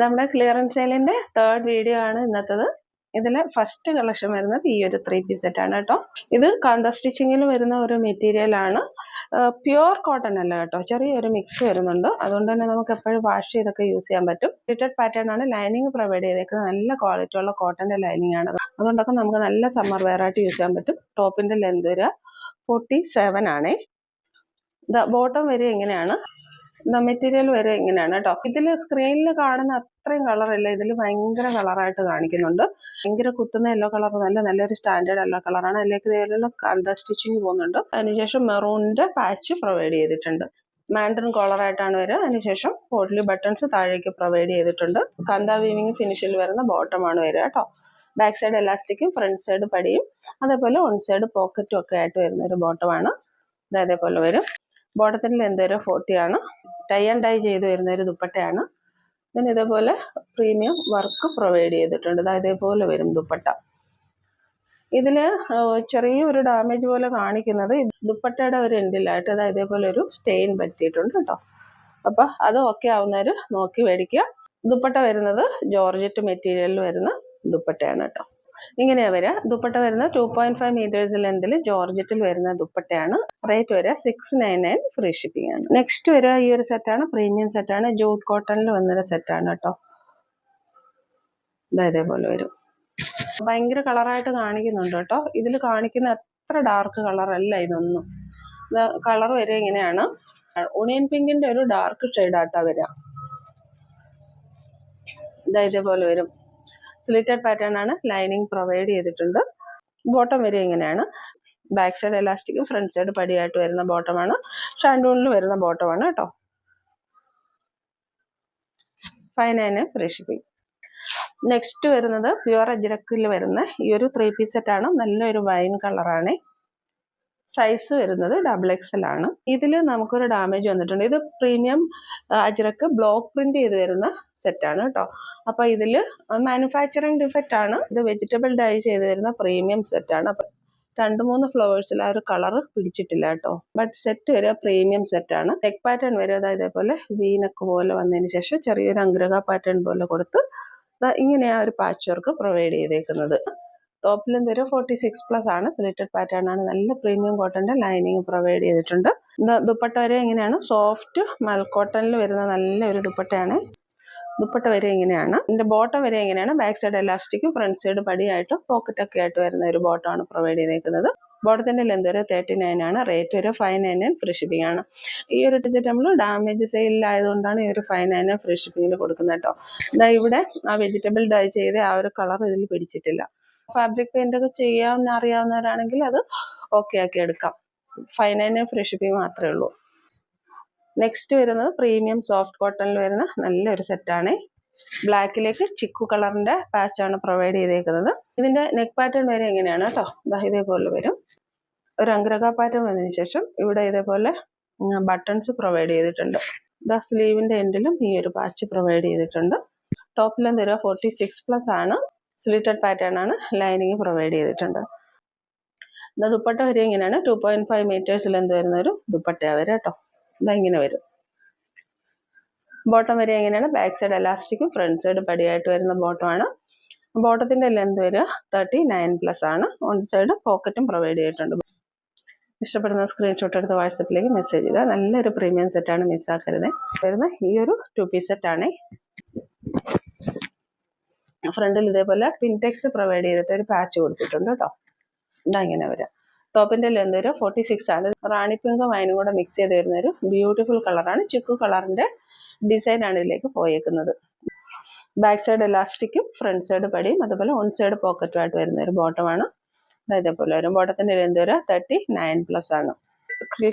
നമ്മുടെ clearance സെയിലിന്റെ third video ആണ് ഇന്നത്തേത്. ഇതിൽ ഫസ്റ്റ് കളക്ഷൻ വരുന്നത് ഈ ഒരു 3 പീസ് സെറ്റ് ആണ് കേട്ടോ. ഇത് കാന്ത സ്റ്റിച്ചിങ്ങിൽ വരുന്ന ഒരു മെറ്റീരിയൽ ആണ്. പ്യുവർ കോട്ടൺ അല്ല കേട്ടോ, ചെറിയൊരു മിക്സ് വരുന്നുണ്ട്. അതുകൊണ്ട് തന്നെ നമുക്ക് എപ്പോഴും വാഷ് ചെയ്തൊക്കെ യൂസ് ചെയ്യാൻ പറ്റും. ഫിറ്റഡ് പാറ്റേൺ ആണ്. ലൈനിങ് പ്രൊവൈഡ് ചെയ്തേക്കുന്നത് നല്ല ക്വാളിറ്റി ഉള്ള കോട്ടന്റെ ലൈനിങ് ആണ്. അതുകൊണ്ടൊക്കെ നമുക്ക് നല്ല സമ്മർ വെയർ ആയിട്ട് യൂസ് ചെയ്യാൻ പറ്റും. ടോപ്പിന്റെ ലെന്ത് വരിക 47 ആണേ. ബോട്ടം വരിക എങ്ങനെയാണ്, മെറ്റീരിയൽ വരെ ഇങ്ങനെയാണ് കേട്ടോ. ഇതിൽ സ്ക്രീനിൽ കാണുന്ന അത്രയും കളറല്ല, ഇതിൽ ഭയങ്കര കളറായിട്ട് കാണിക്കുന്നുണ്ട്. ഭയങ്കര കുത്തുന്ന യെല്ലോ കളർ, നല്ലൊരു സ്റ്റാൻഡേർഡ് യെല്ലോ കളറാണ്. അതിലേക്ക് ഇതേപോലെ കാന്ത സ്റ്റിച്ചിങ് പോകുന്നുണ്ട്. അതിനുശേഷം മെറൂണിന്റെ പാച്ച് പ്രൊവൈഡ് ചെയ്തിട്ടുണ്ട്. മാൻഡൻ കോളറായിട്ടാണ് വരിക. അതിനുശേഷം പോട്ട്ലി ബട്ടൺസ് താഴേക്ക് പ്രൊവൈഡ് ചെയ്തിട്ടുണ്ട്. കാന്ത വീവിങ് ഫിനിഷിൽ വരുന്ന ബോട്ടമാണ് വരിക കേട്ടോ. ബാക്ക് സൈഡ് എലാസ്റ്റിക്കും ഫ്രണ്ട് സൈഡ് പടിയും അതേപോലെ ഓൺ സൈഡ് പോക്കറ്റും ഒക്കെ ആയിട്ട് വരുന്ന ഒരു ബോട്ടമാണ്. അതേപോലെ വരും. ബോട്ടത്തിൽ എന്തൊരു 40 ആണ്. ടൈ ആൻഡ് ഡൈ ചെയ്ത് വരുന്ന ഒരു ദുപ്പട്ടയാണ്. then ഇതേപോലെ പ്രീമിയം വർക്ക് പ്രൊവൈഡ് ചെയ്തിട്ടുണ്ട്. ഇതേപോലെ വരും ദുപ്പട്ട. ഇതില് ചെറിയൊരു ഡാമേജ് പോലെ കാണിക്കുന്നത് ദുപ്പട്ടയുടെ ഒരു എൻഡിലായിട്ട് ഇതേപോലെ ഒരു സ്റ്റെയിൻ പറ്റിയിട്ടുണ്ട് കേട്ടോ. അപ്പൊ അത് ഓക്കെ ആവുന്നവര് നോക്കി മേടിക്കുക. ദുപ്പട്ട വരുന്നത് ജോർജറ്റ് മെറ്റീരിയലിൽ വരുന്ന ദുപ്പട്ടയാണ് കേട്ടോ. ഇങ്ങനെയാ വരിക. ദുപ്പട്ട വരുന്നത് 2.5 മീറ്റേഴ്സ് ലെന്തിൽ ജോർജറ്റിൽ വരുന്ന ദുപ്പട്ടയാണ്. റേറ്റ് വരിക 699, ഫ്രീ ഷിപ്പിംഗ് ആണ്. നെക്സ്റ്റ് വരിക ഈ ഒരു സെറ്റാണ്. പ്രീമിയം സെറ്റാണ്. ജൂട്ട് കോട്ടണിൽ വന്നൊരു സെറ്റാണ് കേട്ടോ. ഇതേപോലെ വരും. ഭയങ്കര കളറായിട്ട് കാണിക്കുന്നുണ്ട് കേട്ടോ. ഇതിൽ കാണിക്കുന്ന അത്ര ഡാർക്ക് കളർ അല്ല ഇതൊന്നും. കളർ വരെ ഇങ്ങനെയാണ്. ഒണിയൻ പിങ്കിന്റെ ഒരു ഡാർക്ക് ഷെയ്ഡായിട്ടാ വരിക. ഇതേപോലെ വരും. സ്ലിറ്റഡ് പാറ്റേൺ ആണ്. ലൈനിങ് പ്രൊവൈഡ് ചെയ്തിട്ടുണ്ട്. ബോട്ടം വരെ ഇങ്ങനെയാണ്. ബാക്ക് സൈഡ് എലാസ്റ്റിക്കും ഫ്രണ്ട് സൈഡ് പടിയായിട്ട് വരുന്ന ബോട്ടമാണ്. ഷാൻഡൂണിൽ വരുന്ന ബോട്ടമാണ് കേട്ടോ. 599, ഫ്രീ ഷിപ്പിംഗ്. നെക്സ്റ്റ് വരുന്നത് പ്യുവർ അജ്രക്കിൽ വരുന്ന ഈ ഒരു 3 പീസ് സെറ്റ് ആണ്. നല്ലൊരു വൈൻ കളറാണ്. സൈസ് വരുന്നത് XXL ആണ്. ഇതിൽ നമുക്കൊരു ഡാമേജ് വന്നിട്ടുണ്ട്. ഇത് പ്രീമിയം അജ്രക്ക് ബ്ലോക്ക് പ്രിന്റ് ചെയ്ത് വരുന്ന സെറ്റാണ് കേട്ടോ. അപ്പൊ ഇതില് മാനുഫാക്ചറിങ് ഡിഫക്റ്റ് ആണ്. ഇത് വെജിറ്റബിൾ ഡൈ ചെയ്ത് വരുന്ന പ്രീമിയം സെറ്റാണ്. അപ്പൊ 2-3 ഫ്ലവേഴ്സിൽ ആ ഒരു കളർ പിടിച്ചിട്ടില്ല കേട്ടോ. ബട്ട് സെറ്റ് വരെ പ്രീമിയം സെറ്റാണ്. നെക്ക് പാറ്റേൺ വരെ ഇതേപോലെ വീനക്ക് പോലെ വന്നതിന് ശേഷം ചെറിയൊരു അംഗ്രക പാറ്റേൺ പോലെ കൊടുത്ത് ഇങ്ങനെയാ ഒരു പാച്ച് വർക്ക് പ്രൊവൈഡ് ചെയ്തേക്കുന്നത്. ടോപ്പിലും വരെ 46+ ആണ്. സ്ലിറ്റഡ് പാറ്റേൺ ആണ്. നല്ല പ്രീമിയം കോട്ടന്റെ ലൈനിങ് പ്രൊവൈഡ് ചെയ്തിട്ടുണ്ട്. ദുപ്പട്ട വരെ ഇങ്ങനെയാണ്. സോഫ്റ്റ് മൽക്കോട്ടണിൽ വരുന്ന നല്ലൊരു ദുപ്പട്ടയാണ്. ദുപ്പട്ട വരെ ഇങ്ങനെയാണ്. ഇതിന്റെ ബോട്ടം വരെ ഇങ്ങനെയാണ്. ബാക്ക് സൈഡ് എലാസ്റ്റിക്കും ഫ്രണ്ട് സൈഡ് പടിയായിട്ട് പോക്കറ്റ് ഒക്കെ ആയിട്ട് വരുന്ന ഒരു ബോട്ടമാണ് പ്രൊവൈഡ് ചെയ്തേക്കുന്നത്. ബോട്ടത്തിന്റെ ലെന്ത് വരെ 39 ആണ്. റേറ്റ് വരെ 599, ഫ്രീ ഷിപ്പിംഗ് ആണ്. ഈ ഒരു സെറ്റ് നമ്മൾ ഡാമേജ് സെയിലായതുകൊണ്ടാണ് ഈ ഒരു 599 ഫ്രീ ഷിപ്പിംഗിൽ കൊടുക്കുന്നത് കേട്ടോ. ഇവിടെ ആ വെജിറ്റബിൾ ഡൈ ചെയ്ത് ആ ഒരു കളർ ഇതിൽ പിടിച്ചിട്ടില്ല. ഫാബ്രിക് പെയിന്റ് ഒക്കെ ചെയ്യാവുന്ന അറിയാവുന്നവരാണെങ്കിൽ അത് ഓക്കെ ആക്കി എടുക്കാം. 599 ഫ്രീ ഷിപ്പിംഗ് മാത്രമേ ഉള്ളൂ. നെക്സ്റ്റ് വരുന്നത് പ്രീമിയം സോഫ്റ്റ് കോട്ടണിൽ വരുന്ന നല്ലൊരു സെറ്റാണ്. ബ്ലാക്കിലേക്ക് ചിക്കു കളറിന്റെ പാച്ചാണ് പ്രൊവൈഡ് ചെയ്തേക്കുന്നത്. ഇതിന്റെ നെക്ക് പാറ്റേൺ വരെ എങ്ങനെയാണ് കേട്ടോ. ഇതേപോലെ വരും. ഒരു അംഗ്രക പാറ്റേൺ വന്നതിന് ശേഷം ഇവിടെ ഇതേപോലെ ബട്ടൺസ് പ്രൊവൈഡ് ചെയ്തിട്ടുണ്ട്. സ്ലീവിന്റെ എൻഡിലും ഈ ഒരു പാച്ച് പ്രൊവൈഡ് ചെയ്തിട്ടുണ്ട്. ടോപ്പിലും തരുക 46+ ആണ്. സ്ലിറ്റഡ് പാറ്റേൺ ആണ്. ലൈനിങ് പ്രൊവൈഡ് ചെയ്തിട്ടുണ്ട്. ദുപ്പട്ട വരെ ഇങ്ങനെയാണ്. 2.5 മീറ്റേഴ്സ് ലെന്ത് വരുന്ന ഒരു ദുപ്പട്ടയാ വരെ കേട്ടോ. ഇങ്ങനെ വരും. ബോട്ടം വരെ എങ്ങനെയാണ്. ബാക്ക് സൈഡ് എലാസ്റ്റിക്കും ഫ്രണ്ട് സൈഡ് പടിയായിട്ട് വരുന്ന ബോട്ടമാണ്. ബോട്ടത്തിന്റെ ലെന്ത് വരിക 39+ ആണ്. ഓൺ സൈഡ് പോക്കറ്റും പ്രൊവൈഡ് ചെയ്തിട്ടുണ്ട്. ഇഷ്ടപ്പെടുന്ന സ്ക്രീൻഷോട്ട് എടുത്ത് വാട്സപ്പിലേക്ക് മെസ്സേജ് ചെയ്താൽ. നല്ലൊരു പ്രീമിയം സെറ്റാണ്, മിസ്സാക്കരുത്. വരുന്ന ഈ ഒരു 2 പീസ് സെറ്റാണ്. ഫ്രണ്ടിൽ ഇതേപോലെ പിൻടെക്സ് പ്രൊവൈഡ് ചെയ്തിട്ട് ഒരു പാച്ച് കൊടുത്തിട്ടുണ്ട് കേട്ടോ. ഇങ്ങനെ വരാം. ടോപ്പിന്റെ ലെന്ത് വരെ 46 ആണ്. റാണി പിങ്കും വൈനും കൂടെ മിക്സ് ചെയ്ത് വരുന്ന ഒരു ബ്യൂട്ടിഫുൾ കളറാണ്. ചിക്കു കളറിന്റെ ഡിസൈൻ ആണ് ഇതിലേക്ക് പോയേക്കുന്നത്. ബാക്ക് സൈഡ് എലാസ്റ്റിക്കും ഫ്രണ്ട് സൈഡ് പടിയും അതുപോലെ ഓൺ സൈഡ് പോക്കറ്റും ആയിട്ട് വരുന്ന ഒരു ബോട്ടമാണ്. ഇതേപോലെ വരും. ബോട്ടത്തിന്റെ ലെന്ത് വരെ 39+ ആണ്.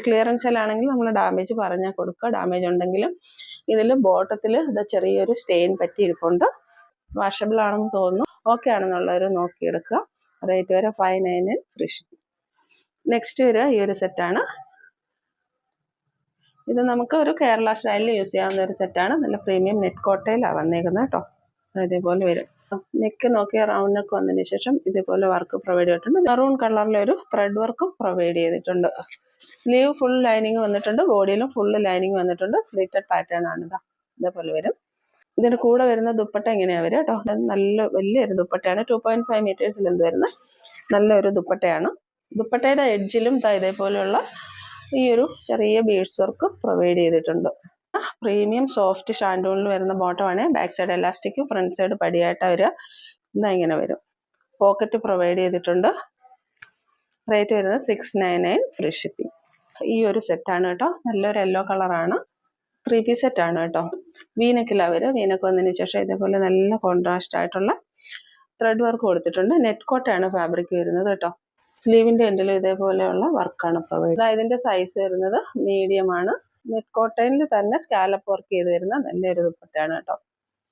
ക്ലിയറൻസിലാണെങ്കിൽ നമ്മൾ ഡാമേജ് പറഞ്ഞാൽ കൊടുക്കുക. ഡാമേജ് ഉണ്ടെങ്കിലും ഇതിൽ ബോട്ടത്തിൽ ചെറിയൊരു സ്റ്റെയിൻ പറ്റിയിരിപ്പുണ്ട്. വാഷബിൾ ആണെന്ന് തോന്നുന്നു. ഓക്കെ ആണെന്നുള്ളവർ നോക്കിയെടുക്കുക. റേറ്റ് വരെ 599, ഫ്രീ ഷിപ്പിംഗ്. നെക്സ്റ്റ് വരിക ഈ ഒരു സെറ്റാണ്. ഇത് നമുക്ക് ഒരു കേരള സ്റ്റൈലിൽ യൂസ് ചെയ്യാവുന്ന ഒരു സെറ്റാണ്. നല്ല പ്രീമിയം നെറ്റ് കോട്ടയിലാണ് വന്നേക്കുന്നത് കേട്ടോ. ഇതേപോലെ വരും. നെക്ക് നോക്കിയ റൗണ്ട് നെക്ക് വന്നതിന് ശേഷം ഇതേപോലെ വർക്ക് പ്രൊവൈഡ് ചെയ്തിട്ടുണ്ട്. മെറൂൺ കളറിലൊരു ത്രെഡ് വർക്കും പ്രൊവൈഡ് ചെയ്തിട്ടുണ്ട്. സ്ലീവ് ഫുൾ ലൈനിങ് വന്നിട്ടുണ്ട്. ബോഡിയിലും ഫുൾ ലൈനിങ് വന്നിട്ടുണ്ട്. സ്ലിറ്റഡ് പാറ്റേൺ ആണ്. ഇതേപോലെ വരും. ഇതിന് കൂടെ വരുന്ന ദുപ്പട്ട എങ്ങനെയാണ് വരിക കേട്ടോ. നല്ല വലിയൊരു ദുപ്പട്ടയാണ്. 2.5 മീറ്റേഴ്സിൽ എന്ത് വരുന്ന നല്ലൊരു ദുപ്പട്ടയാണ്. ദുപ്പട്ടയുടെ എഡ്ജിലും ഇതേപോലെയുള്ള ഈ ഒരു ചെറിയ ബീഡ്സ് വർക്ക് പ്രൊവൈഡ് ചെയ്തിട്ടുണ്ട്. പ്രീമിയം സോഫ്റ്റ് ഷാൻഡൂണിൽ വരുന്ന ബോട്ടമാണ്. ബാക്ക് സൈഡ് എലാസ്റ്റിക്കും ഫ്രണ്ട് സൈഡ് പടിയായിട്ടാണ് വരിക. ഇതാ ഇങ്ങനെ വരും. പോക്കറ്റ് പ്രൊവൈഡ് ചെയ്തിട്ടുണ്ട്. റേറ്റ് വരുന്നത് 699 ഫ്രീ ഷിപ്പിംഗ്. ഈ ഒരു സെറ്റാണ് കേട്ടോ. നല്ലൊരു യെല്ലോ കളറാണ്. 3 പീസ് സെറ്റാണ് കേട്ടോ. വീനക്കിലാണ് വരിക. വീനക്ക് വന്നതിന് ശേഷം ഇതേപോലെ നല്ല കോൺട്രാസ്റ്റ് ആയിട്ടുള്ള ത്രെഡ് വർക്ക് കൊടുത്തിട്ടുണ്ട്. നെറ്റ് കോട്ടയാണ് ഫാബ്രിക് വരുന്നത് കേട്ടോ. സ്ലീവിന്റെ എൻഡിലും ഇതേപോലെയുള്ള വർക്കാണ് പ്രൊവൈഡ്. ഇതിന്റെ സൈസ് വരുന്നത് മീഡിയം ആണ്. നെറ്റ് കോട്ടയിൽ തന്നെ സ്കാലപ്പ് വർക്ക് ചെയ്ത് വരുന്ന നല്ലൊരു ദുപ്പട്ടയാണ് കേട്ടോ.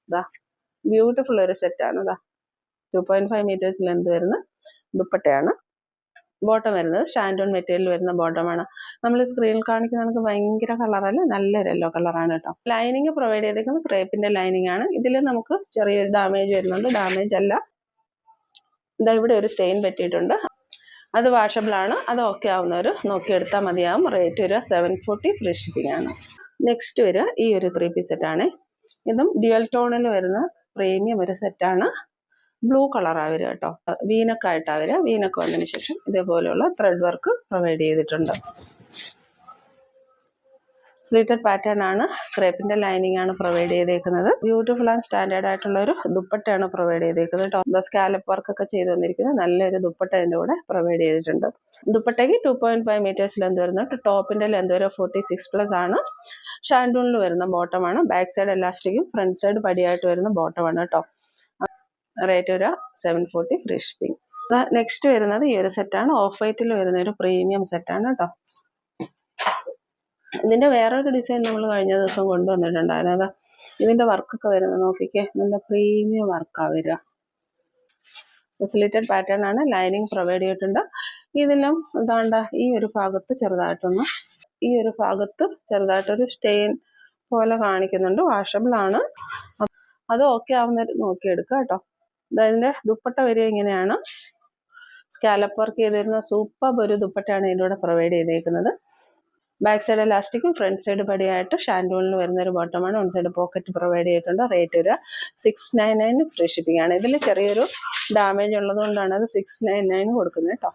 ഇതാ ബ്യൂട്ടിഫുൾ ഒരു സെറ്റാണ്. ഇതാ 2.5 മീറ്റേഴ്സ് ലെന്ത് വരുന്ന ദുപ്പട്ടയാണ്. ബോട്ടം വരുന്നത് ഷാൻഡൂൺ മെറ്റീരിയൽ വരുന്ന ബോട്ടമാണ്. നമ്മൾ സ്ക്രീനിൽ കാണിക്കുന്ന നമുക്ക് ഭയങ്കര കളറല്ല, നല്ലൊരു യെല്ലോ കളറാണ് കേട്ടോ. ലൈനിങ് പ്രൊവൈഡ് ചെയ്തേക്കുന്നത് ക്രേപ്പിന്റെ ലൈനിങ് ആണ്. ഇതിൽ നമുക്ക് ചെറിയൊരു ഡാമേജ് വരുന്നുണ്ട്. ഡാമേജ് അല്ല, ഇതാ ഇവിടെ ഒരു സ്റ്റെയിൻ പറ്റിയിട്ടുണ്ട്. അത് വാഷബിൾ ആണ്. അത് ഓക്കെ ആവുന്നവർ നോക്കിയെടുത്താൽ മതിയാവും. റേറ്റ് വരിക 740 ഫ്രീ ഷിപ്പിംഗ് ആണ്. നെക്സ്റ്റ് വരിക ഈ ഒരു 3 പീസ് സെറ്റാണ്. ഇതും ഡ്യുവൽ ടോണിൽ വരുന്ന പ്രീമിയം ഒരു സെറ്റാണ്. ബ്ലൂ കളറാണ് വരിക കേട്ടോ. വീനക്കായിട്ടാണ് വരിക. വീനക്ക് വന്നതിന് ശേഷം ഇതേപോലെയുള്ള ത്രെഡ് വർക്ക് പ്രൊവൈഡ് ചെയ്തിട്ടുണ്ട്. സ്ലീറ്റഡ് പാറ്റേൺ ആണ്. ക്രേപ്പിന്റെ ലൈനിങ് ആണ് പ്രൊവൈഡ് ചെയ്തേക്കുന്നത്. ബ്യൂട്ടിഫുൾ ആൻഡ് സ്റ്റാൻഡേർഡ് ആയിട്ടുള്ള ഒരു ദുപ്പട്ടയാണ് പ്രൊവൈഡ് ചെയ്തേക്കുന്നത് കേട്ടോ. സ്കാലപ്പ് വർക്ക് ഒക്കെ ചെയ്ത് വന്നിരിക്കുന്നത് നല്ലൊരു ദുപ്പട്ട ഇതിന്റെ കൂടെ പ്രൊവൈഡ് ചെയ്തിട്ടുണ്ട്. ദുപ്പട്ടയ്ക്ക് 2.5 മീറ്റേഴ്സ് ലെന്ത് വരുന്നത്. ടോപ്പിന്റെ ലെന്ത് വരെ 46+ ആണ്. ഷാൻഡൂണിൽ വരുന്ന ബോട്ടമാണ്. ബാക്ക് സൈഡ് എലാസ്റ്റിക്കും ഫ്രണ്ട് സൈഡ് പടിയായിട്ട് വരുന്ന ബോട്ടമാണ് കേട്ടോ. റേറ്റ് വരിക 740 ഫ്രീ ഷിപ്പിംഗ്. നെക്സ്റ്റ് വരുന്നത് ഈ ഒരു സെറ്റാണ്. ഓഫ് വൈറ്റിൽ വരുന്ന ഒരു പ്രീമിയം സെറ്റാണ് കേട്ടോ. ഇതിന്റെ വേറൊരു ഡിസൈൻ നമ്മൾ കഴിഞ്ഞ ദിവസം കൊണ്ടുവന്നിട്ടുണ്ടായിരുന്നു. അതാ ഇതിന്റെ വർക്കൊക്കെ വരുന്നത് നോക്കിക്കേ, നല്ല പ്രീമിയം വർക്കാണ് വരിക. ഫെസിലിറ്റഡ് പാറ്റേൺ ആണ്. ലൈനിങ് പ്രൊവൈഡ് ചെയ്തിട്ടുണ്ട്. ഇതിലും എന്താണ്ട ഈ ഒരു ഭാഗത്ത് ചെറുതായിട്ടൊരു സ്റ്റെയിൻ പോലെ കാണിക്കുന്നുണ്ട്. വാഷബിൾ ആണ്. അത് ഓക്കെ ആവുന്ന നോക്കിയെടുക്കുക കേട്ടോ. ഇതിന്റെ ദുപ്പട്ട വരിക ഇങ്ങനെയാണ്. സ്കാലപ്പ് വർക്ക് ചെയ്ത് വരുന്ന സൂപ്പർ ഒരു ദുപ്പട്ടയാണ് ഇതിൻ്റെ കൂടെ പ്രൊവൈഡ് ചെയ്തേക്കുന്നത്. ബാക്ക് സൈഡ് എലാസ്റ്റിക്കും ഫ്രണ്ട് സൈഡ് പടിയായിട്ട് ഷാൻഡൂണിൽ വരുന്ന ഒരു ബോട്ടമാണ്. വൺ സൈഡ് പോക്കറ്റ് പ്രൊവൈഡ് ചെയ്തിട്ടുണ്ട്. റേറ്റ് ഒരു 699 ഫ്രീ ഷിപ്പിംഗ് ആണ്. ഇതിൽ ചെറിയൊരു ഡാമേജ് ഉള്ളത് കൊണ്ടാണ് അത് 699 കൊടുക്കുന്നത് കേട്ടോ.